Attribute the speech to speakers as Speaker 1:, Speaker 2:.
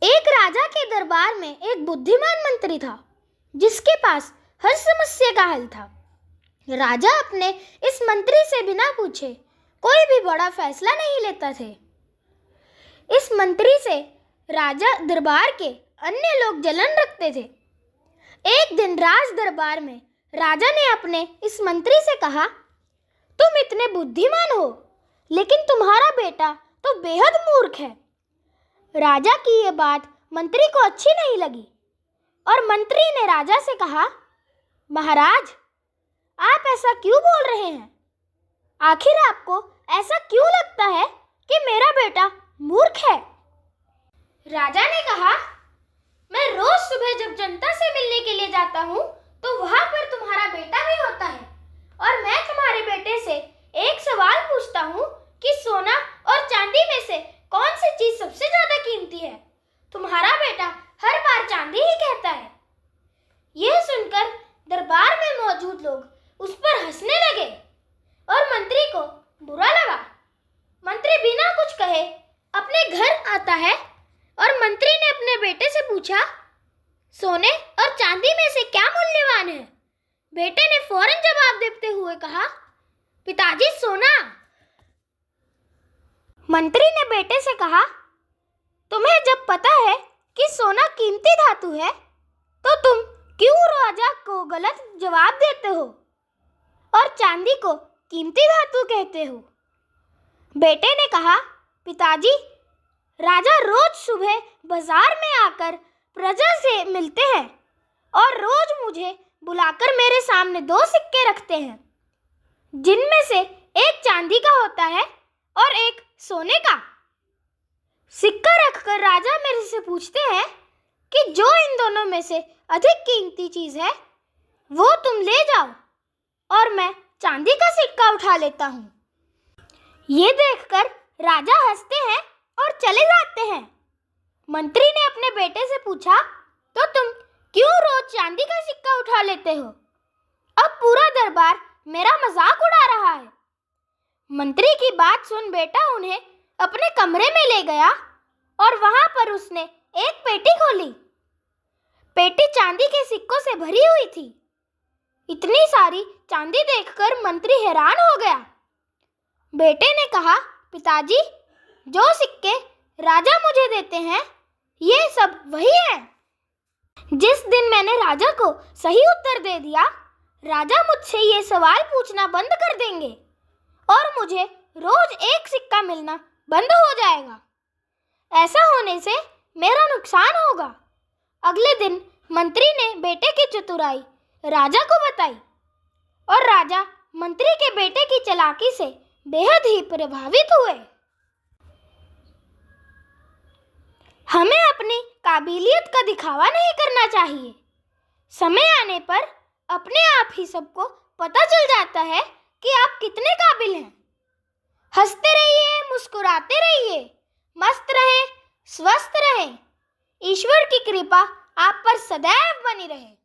Speaker 1: एक राजा के दरबार में एक बुद्धिमान मंत्री था जिसके पास हर समस्या का हल था। राजा अपने इस मंत्री से बिना पूछे कोई भी बड़ा फैसला नहीं लेता थे। इस मंत्री से राजा दरबार के अन्य लोग जलन रखते थे। एक दिन राज दरबार में राजा ने अपने इस मंत्री से कहा, तुम इतने बुद्धिमान हो लेकिन तुम्हारा बेटा तो बेहद मूर्ख है। राजा की ये बात मंत्री को अच्छी नहीं लगी और मंत्री ने राजा से कहा, महाराज, आप ऐसा क्यों बोल रहे हैं? आखिर आपको ऐसा क्यों लगता है कि मेरा बेटा मूर्ख है? राजा ने कहा, मैं रोज सुबह जब जनता से मिलने के लिए जाता हूँ तो वहाँ पर तुम्हारा बेटा भी होता है और मैं तुम्हारे बेटे से एक सवाल पूछता हूँ कि सोना और चांदी में से कौन सी चीज सबसे ज्यादा कीमती है? तुम्हारा बेटा हर बार चांदी ही कहता है। यह सुनकर दरबार में मौजूद लोग उस पर हंसने लगे और मंत्री को बुरा लगा। मंत्री बिना कुछ कहे अपने घर आता है और मंत्री ने अपने बेटे से पूछा, सोने और चांदी में से क्या मूल्यवान है? बेटे ने फौरन जवाब देते हुए कहा, पिताजी, सोना। मंत्री ने बेटे से कहा, तुम्हें जब पता है कि सोना कीमती धातु है तो तुम क्यों राजा को गलत जवाब देते हो और चांदी को कीमती धातु कहते हो? बेटे ने कहा, पिताजी, राजा रोज सुबह बाजार में आकर प्रजा से मिलते हैं और रोज मुझे बुलाकर मेरे सामने दो सिक्के रखते हैं, जिनमें से एक चांदी का होता है और एक सोने का। सिक्का रखकर राजा मेरे से पूछते हैं कि जो इन दोनों में से अधिक कीमती चीज है वो तुम ले जाओ, और मैं चांदी का सिक्का उठा लेता हूँ। ये देखकर राजा हंसते हैं और चले जाते हैं। मंत्री ने अपने बेटे से पूछा, तो तुम क्यों रोज चांदी का सिक्का उठा लेते हो? अब पूरा दरबार मेरा मजाक उड़ा रहा है। मंत्री की बात सुन बेटा उन्हें अपने कमरे में ले गया और वहां पर उसने एक पेटी खोली। पेटी चांदी के सिक्कों से भरी हुई थी। इतनी सारी चांदी देखकर मंत्री हैरान हो गया। बेटे ने कहा, पिताजी, जो सिक्के राजा मुझे देते हैं ये सब वही है। जिस दिन मैंने राजा को सही उत्तर दे दिया, राजा मुझसे ये सवाल पूछना बंद कर देंगे और मुझे रोज एक सिक्का मिलना बंद हो जाएगा। ऐसा होने से मेरा नुकसान होगा। अगले दिन मंत्री ने बेटे की चतुराई राजा को बताई और राजा मंत्री के बेटे की चालाकी से बेहद ही प्रभावित हुए। हमें अपनी काबिलियत का दिखावा नहीं करना चाहिए। समय आने पर अपने आप ही सबको पता चल जाता है कि आप कितने काबिल हैं। हंसते रहिए, मुस्कुराते रहिए, मस्त रहे, स्वस्थ रहे। ईश्वर की कृपा आप पर सदैव बनी रहे।